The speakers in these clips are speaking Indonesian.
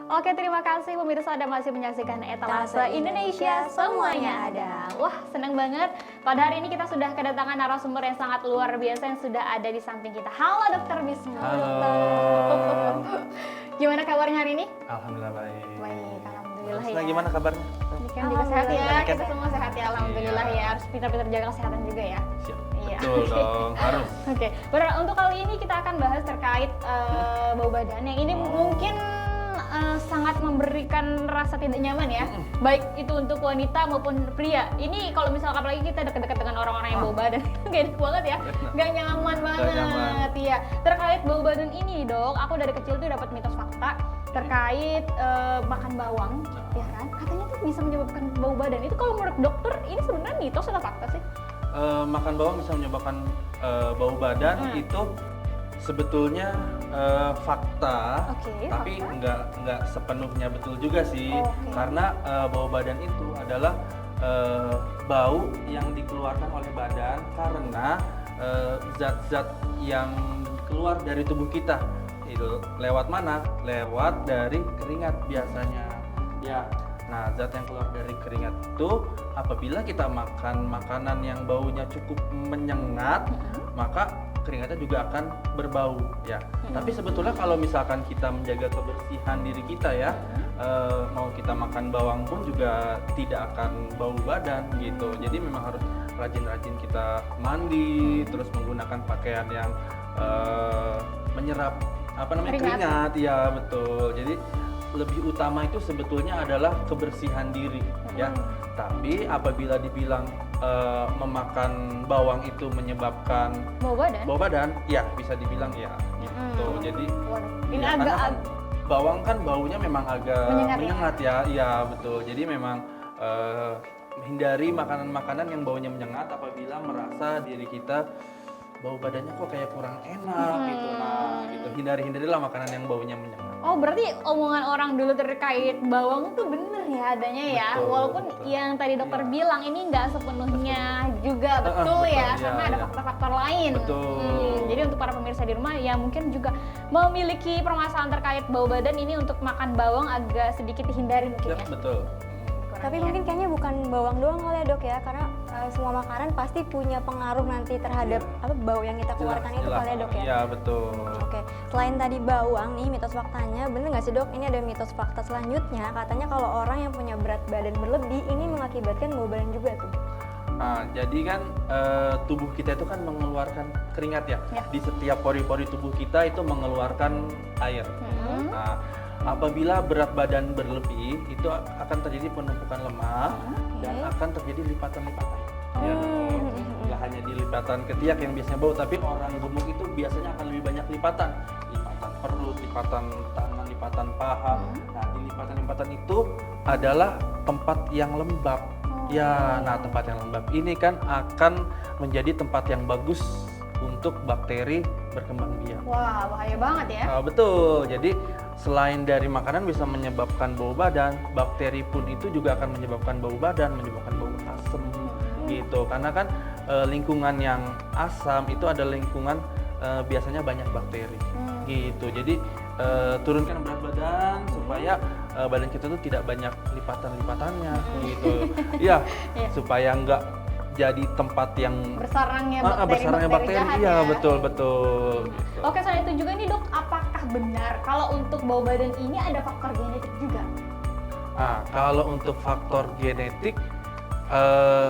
Oke, terima kasih pemirsa Anda masih menyaksikan Etalase Indonesia, semuanya ada. Wah, senang banget. Pada hari ini kita sudah kedatangan narasumber yang sangat luar biasa yang sudah ada di samping kita. Halo Dokter Bisma. Halo. Gimana kabarnya hari ini? Alhamdulillah baik. Baik, alhamdulillah Terus ya. gimana kabarnya? Ini kan juga sehat ya, kita semua sehat ya, alhamdulillah ya. Harus pintar-pintar jaga kesehatan juga ya. Siap. Iya. Betul dong, harus. Oke, untuk kali ini kita akan bahas terkait bau badan yang ini mungkin sangat memberikan rasa tidak nyaman ya, baik itu untuk wanita maupun pria. Ini kalau misalkan apalagi kita dekat-dekat dengan orang-orang yang bau badan, gak enak banget ya, gak nyaman banget. Iya. Terkait bau badan ini dok, aku dari kecil tuh dapat mitos fakta terkait makan bawang, ya kan? Katanya tuh bisa menyebabkan bau badan. Itu kalau menurut dokter ini sebenarnya mitos atau fakta sih? Makan bawang bisa menyebabkan bau badan itu sebetulnya fakta, tapi fakta. nggak sepenuhnya betul juga sih, Oke. karena bau badan itu adalah bau yang dikeluarkan oleh badan karena zat-zat yang keluar dari tubuh kita itu lewat mana? Lewat dari keringat biasanya, ya. Nah, zat yang keluar dari keringat itu apabila kita makan makanan yang baunya cukup menyengat, maka keringatnya juga akan berbau ya. Tapi sebetulnya kalau misalkan kita menjaga kebersihan diri kita ya, mau kita makan bawang pun juga tidak akan bau badan gitu. Jadi memang harus rajin-rajin kita mandi, terus menggunakan pakaian yang menyerap keringat ya, betul. Jadi lebih utama itu sebetulnya adalah kebersihan diri ya. Tapi apabila dibilang memakan bawang itu menyebabkan bau badan, ya bisa dibilang ya gitu. Jadi ini ya, agak bawang kan baunya memang agak menyengat ya. Iya betul. Jadi memang hindari makanan-makanan yang baunya menyengat apabila merasa diri kita bau badannya kok kayak kurang enak gitu. Nah, gitu. Hindarilah makanan yang baunya menyengat. Oh, berarti omongan orang dulu terkait bawang tuh bener ya adanya ya. Betul, walaupun betul. yang tadi dokter bilang ini nggak sepenuhnya juga betul betul, ya, iya, karena ada iya. faktor-faktor lain. Betul. Jadi untuk para pemirsa di rumah ya mungkin juga memiliki permasalahan terkait bau badan ini, untuk makan bawang agak sedikit dihindari mungkin ya. Betul. Tapi mungkin kayaknya bukan bawang doang kali ya dok ya, karena semua makanan pasti punya pengaruh nanti terhadap bau yang kita keluarkan itu kali ya dok ya. Iya betul. Oke, selain tadi bawang nih mitos faktanya, bener nggak sih dok? Ini ada mitos fakta selanjutnya, katanya kalau orang yang punya berat badan berlebih ini mengakibatkan bau badan juga tuh. Nah, jadi kan tubuh kita itu kan mengeluarkan keringat ya. Di setiap pori-pori tubuh kita itu mengeluarkan air. Nah, apabila berat badan berlebih itu akan terjadi penumpukan lemak dan akan terjadi lipatan-lipatan. Ya, nggak hanya di lipatan ketiak yang biasanya bau, tapi orang gemuk itu biasanya akan lebih banyak lipatan. Lipatan perut, lipatan tangan, lipatan paha. Nah, di lipatan-lipatan itu adalah tempat yang lembab. Ya, nah tempat yang lembab ini kan akan menjadi tempat yang bagus untuk bakteri berkembang biak. Wah, bahaya banget ya. Betul. Jadi selain dari makanan bisa menyebabkan bau badan, bakteri pun itu juga akan menyebabkan bau badan, menyebabkan bau asam gitu. Karena kan lingkungan yang asam itu adalah lingkungan biasanya banyak bakteri gitu. Jadi turunkan berat badan supaya badan kita tuh tidak banyak lipatan-lipatannya gitu. Iya, supaya nggak jadi tempat yang Bersarangnya bakteri jahat iya ya. betul gitu. Oke, selain itu juga nih dok, apakah benar kalau untuk bau badan ini ada faktor genetik juga? Kalau untuk faktor genetik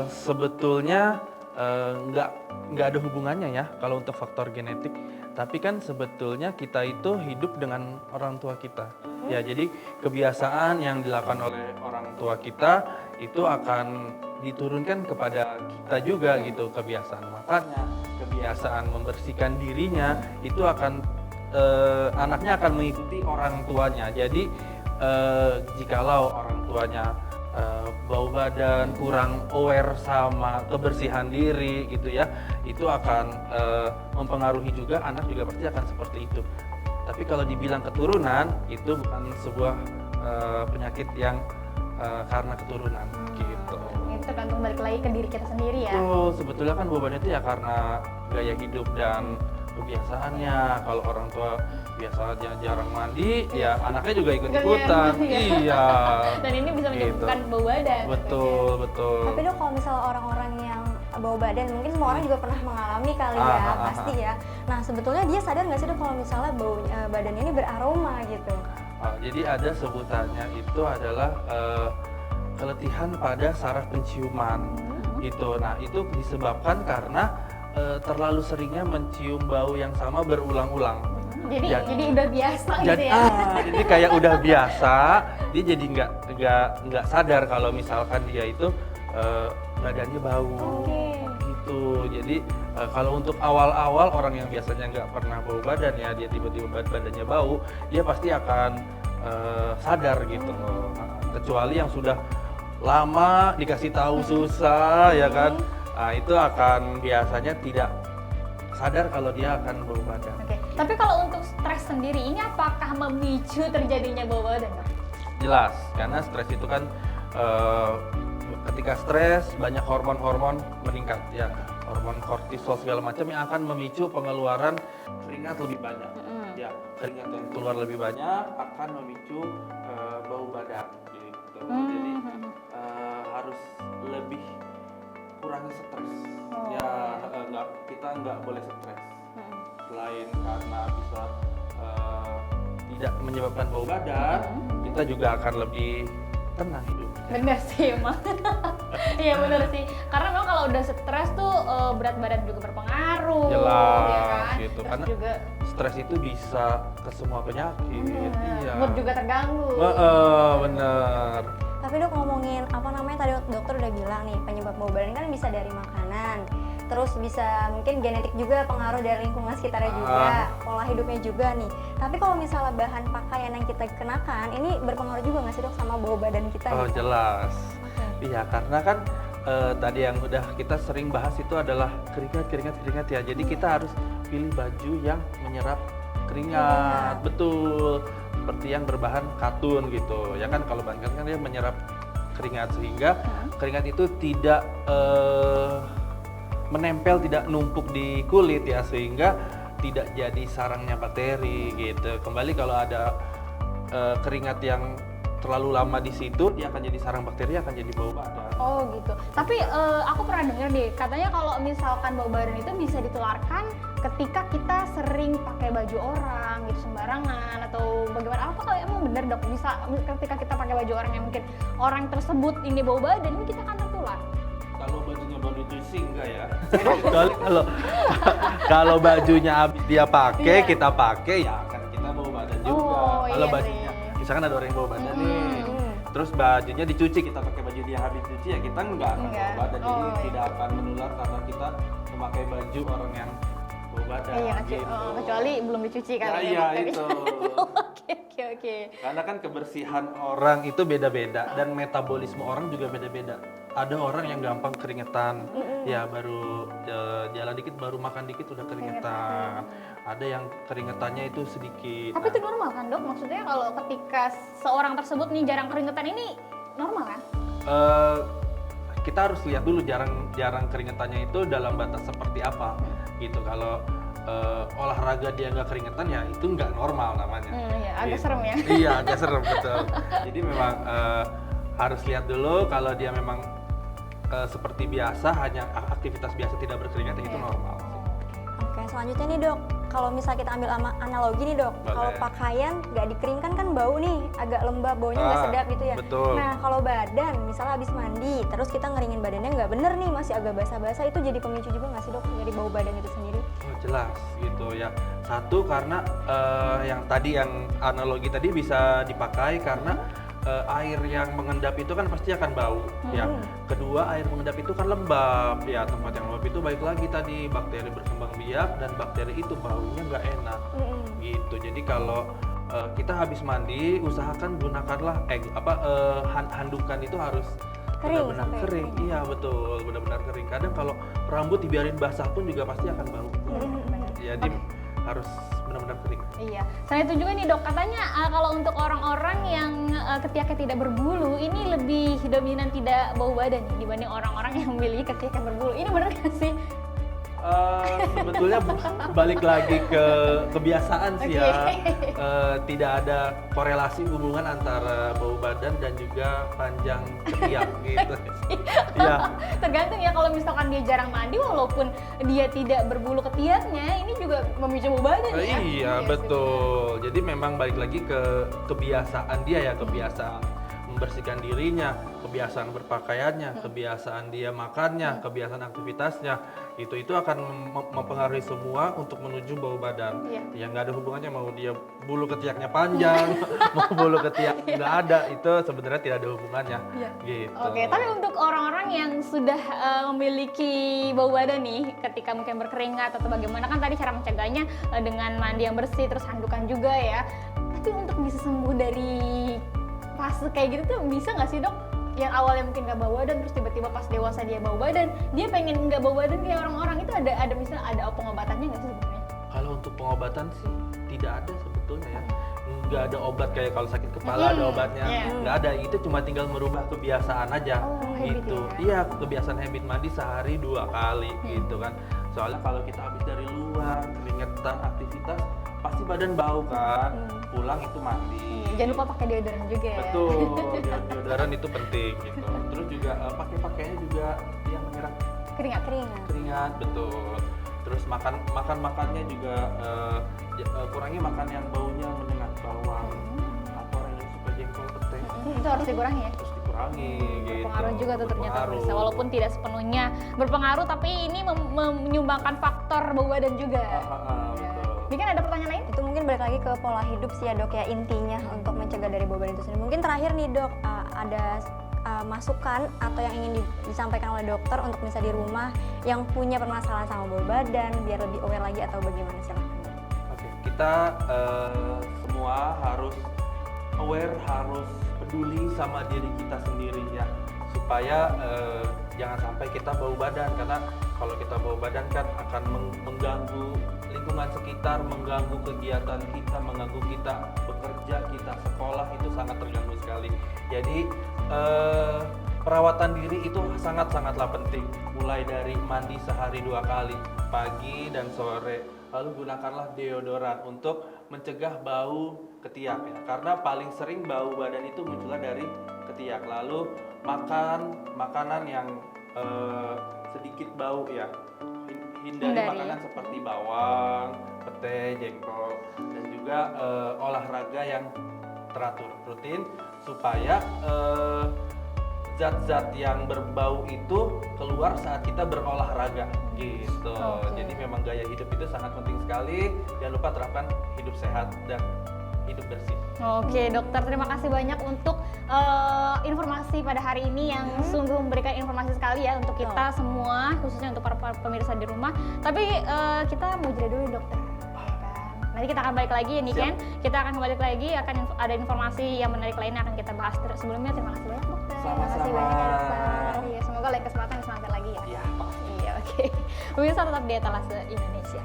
sebetulnya nggak ada hubungannya ya kalau untuk faktor genetik. Tapi kan sebetulnya kita itu hidup dengan orang tua kita. Ya, jadi kebiasaan yang dilakukan oleh orang tua kita itu akan diturunkan kepada kita juga gitu. Kebiasaan makannya, kebiasaan membersihkan dirinya itu akan anaknya akan mengikuti orang tuanya. Jadi jikalau orang tuanya bau badan, kurang aware sama kebersihan diri gitu ya, itu akan mempengaruhi juga, anak juga pasti akan seperti itu. Tapi kalau dibilang keturunan, itu bukan sebuah penyakit yang karena keturunan gitu. Itu tergantung balik lagi ke diri kita sendiri ya. Sebetulnya kan bau badan itu ya karena gaya hidup dan kebiasaannya. Kalau orang tua biasanya jarang mandi, ya anaknya juga ikut-ikutan. Iya. Iya. Dan ini bisa Gitu. menyebabkan bau badan. Betul, betul. Tapi dok, kalau misalnya orang-orang yang bau badan, mungkin semua orang juga pernah mengalami kali ya, pasti ya. Nah sebetulnya dia sadar nggak sih dok kalau misalnya bau badannya ini beraroma gitu? Jadi ada sebutannya itu adalah keletihan pada saraf penciuman. Itu. Nah, itu disebabkan karena terlalu seringnya mencium bau yang sama berulang-ulang. Jadi udah biasa gitu Jadi, ya. jadi kayak udah biasa, dia jadi nggak sadar kalau misalkan dia itu badannya bau. Oke. Gitu. Jadi kalau untuk awal-awal orang yang biasanya nggak pernah bau badan ya, dia tiba-tiba badannya bau, dia pasti akan sadar gitu. Kecuali yang sudah lama dikasih tahu susah ya kan, nah, itu akan biasanya tidak sadar kalau dia akan bau badan. Oke. Tapi kalau untuk stres sendiri, ini apakah memicu terjadinya bau badan, Dok? Jelas, karena stres itu kan ketika stres banyak hormon-hormon meningkat ya, hormon kortisol segala macam yang akan memicu pengeluaran keringat lebih banyak. Ya, keringat yang keluar lebih banyak akan memicu bau badan. Gitu. Jadi harus lebih kurangi stres. Ya, kita nggak boleh stres. Selain karena bisa tidak menyebabkan bau badan, kita juga akan lebih tenang hidup. Bener sih emang. Iya bener sih. Karena memang kalau udah stres tuh berat badan juga berpengaruh. Jelas, ya kan? gitu. Terus Karena juga stres itu bisa ke semua penyakit. Iya. mood juga terganggu. Bener. Tapi dok, ngomongin apa namanya, tadi dokter udah bilang nih penyebab bau badan kan bisa dari makanan, terus bisa mungkin genetik juga, pengaruh dari lingkungan sekitarnya juga, pola hidupnya juga nih. Tapi kalau misalnya bahan pakaian yang kita kenakan ini berpengaruh juga nggak sih dok sama bau badan kita? Oh gitu? jelas. Oke. Iya, karena kan tadi yang udah kita sering bahas itu adalah keringat ya. Jadi kita harus pilih baju yang menyerap keringat. Betul. Seperti yang berbahan katun gitu. Ya kan, kalau bahan katun kan dia menyerap keringat, sehingga keringat itu tidak menempel, tidak numpuk di kulit ya, sehingga tidak jadi sarangnya bakteri gitu. Kembali kalau ada keringat yang terlalu lama di situ, dia akan jadi sarang bakteri, akan jadi bau badan. Oh gitu. Tapi aku pernah dengar deh, katanya kalau misalkan bau badan itu bisa ditularkan ketika kita sering pakai baju orang gitu sembarangan atau bagaimana? Apa kalau emang bener dok, bisa ketika kita pakai baju orang yang mungkin orang tersebut ini bau badan, ini kita akan tertular? Kalau bajunya baru dicuci enggak ya. Kecuali kalau bajunya habis dia pakai, Iya. kita pakai ya akan kita bau badan juga. Oh, Kalau iya bajunya, sih. misalkan ada orang yang bau badan nih, terus bajunya dicuci, kita pakai baju dia habis cuci ya kita enggak akan Enggak. bau badan. Jadi Oh, iya. tidak akan menular karena kita memakai baju orang yang bau badan. Iya, gitu. kecuali belum dicuci kan. Ya, ya, iya bakteri. itu. Oke. Karena kan kebersihan orang itu beda-beda dan metabolisme orang juga beda-beda. Ada orang yang gampang keringetan, ya baru jalan dikit, baru makan dikit udah keringetan. Ada yang keringetannya itu sedikit. Tapi itu normal kan dok? Maksudnya kalau ketika seorang tersebut nih jarang keringetan, ini normal kan? Kita harus lihat dulu jarang keringetannya itu dalam batas seperti apa, gitu. Kalau olahraga dia nggak keringetan ya itu nggak normal namanya. Iya, agak Gitu. serem ya. Iya, agak serem betul. Jadi memang harus lihat dulu kalau dia memang seperti biasa, hanya aktivitas biasa tidak berkeringat ya itu Iya. normal. Oke, selanjutnya nih dok, kalau misalnya kita ambil analogi nih dok, Boleh. kalau pakaian nggak dikeringkan kan bau nih, agak lembab, baunya nggak sedap gitu ya. Betul. Nah kalau badan, misalnya habis mandi, terus kita ngeringin badannya nggak bener nih, masih agak basah-basah, itu jadi pemicu juga nggak sih dok dari bau badan itu sendiri? Oh, jelas gitu ya. Satu karena yang analogi tadi bisa dipakai karena air yang mengendap itu kan pasti akan bau ya. Kedua, air mengendap itu kan lembab ya, tempat yang lembab itu baik lagi tadi bakteri berkembang biak dan bakteri itu baunya nggak enak gitu. Jadi kalau kita habis mandi, usahakan gunakanlah handukan itu harus Kering benar-benar sampai kering. Iya betul, benar-benar kering. Kadang kalau rambut dibiarin basah pun juga pasti akan bau. Jadi harus benar-benar kering. Iya. Selain itu juga nih dok, katanya kalau untuk orang-orang yang ketiaknya tidak berbulu, ini lebih dominan tidak bau badan nih dibanding orang-orang yang memiliki ketiak yang berbulu. Ini benar nggak sih? Sebetulnya balik lagi ke kebiasaan sih ya. Tidak ada korelasi hubungan antara bau badan dan juga panjang ketiak gitu. Iya. Tergantung ya, kalau misalkan dia jarang mandi walaupun dia tidak berbulu ketiaknya, ini juga memicu bau badan ya. Iya betul. Jadi memang balik lagi ke kebiasaan dia ya, kebiasaan membersihkan dirinya, kebiasaan berpakaiannya, kebiasaan dia makannya, kebiasaan aktivitasnya, itu akan mempengaruhi semua untuk menuju bau badan. Iya. Ya nggak ada hubungannya mau dia bulu ketiaknya panjang, mau bulu ketiak nggak ada, itu sebenarnya tidak ada hubungannya. Iya. Gitu. Oke, tapi untuk orang-orang yang sudah memiliki bau badan nih, ketika mungkin berkeringat atau bagaimana, kan tadi cara mencegahnya dengan mandi yang bersih, terus handukan juga ya. Tapi untuk bisa sembuh dari fase kayak gitu tuh bisa nggak sih dok? Yang awalnya mungkin nggak bau badan, terus tiba-tiba pas dewasa dia bau badan, dia pengen nggak bau badan kayak orang-orang, itu ada misalnya ada pengobatannya nggak sih sebenarnya? Kalau untuk pengobatan sih tidak ada sebetulnya ya. Nggak ada obat kayak kalau sakit kepala ada obatnya. Iya. Nggak ada, itu cuma tinggal merubah kebiasaan aja. Habit Gitu. ya? Iya, kebiasaan habit mandi sehari 2 kali gitu kan. Soalnya kalau kita habis dari luar, keringetan, aktivitas, pasti badan bau kan. Pulang itu mandi. Jangan lupa pakai deodoran juga ya. Betul, deodoran itu penting gitu. Terus juga pakai pakaiannya juga yang menyerap Keringat. keringat, betul. Terus makannya juga kurangi makan yang baunya menyengat, bawang atau orang yang suka jengkol, petai. Itu harus dikurangi ya. Terus dikurangi gitu. Berpengaruh juga tuh ternyata Berpengaruh. bisa, walaupun tidak sepenuhnya berpengaruh, tapi ini menyumbangkan faktor bau badan juga. Betul. Ini kan ada pertanyaan lain? Itu mungkin balik lagi ke pola hidup sih ya dok ya, intinya untuk mencegah dari bau badan itu sendiri. Mungkin terakhir nih dok, ada masukan atau yang ingin disampaikan oleh dokter untuk bisa di rumah yang punya permasalahan sama bau badan biar lebih aware lagi atau bagaimana, silahkan. Oke, kita semua harus aware, harus peduli sama diri kita sendiri ya, supaya jangan sampai kita bau badan, karena kalau kita bau badan kan akan mengganggu lingkungan sekitar, mengganggu kegiatan kita, mengganggu kita bekerja, kita sekolah, itu sangat terganggu sekali. Jadi perawatan diri itu sangat-sangatlah penting, mulai dari mandi sehari 2 kali, pagi dan sore. Lalu gunakanlah deodoran untuk mencegah bau ketiak ya, karena paling sering bau badan itu munculnya dari ketiak. Lalu makan makanan yang sedikit bau ya, hindari makanan seperti bawang, petai, jengkol, dan juga olahraga yang teratur, rutin, supaya zat-zat yang berbau itu keluar saat kita berolahraga gitu. Oke. Jadi memang gaya hidup itu sangat penting sekali. Jangan lupa terapkan hidup sehat dan hidup bersih. Oke dokter, terima kasih banyak untuk informasi pada hari ini yang sungguh memberikan informasi sekali ya untuk kita semua, khususnya untuk para pemirsa di rumah. Tapi kita mau jeda dulu dokter. Nanti kita akan balik lagi ya Niken. Kita akan balik lagi, akan ada informasi yang menarik lainnya akan kita bahas. Sebelumnya terima kasih banyak dokter. Terima kasih banyak ya, dokter. Iya, semoga lain kesempatan bisa mampir lagi ya. Iya, pasti. Iya, oke. Pemirsa tetap di Etalase Indonesia.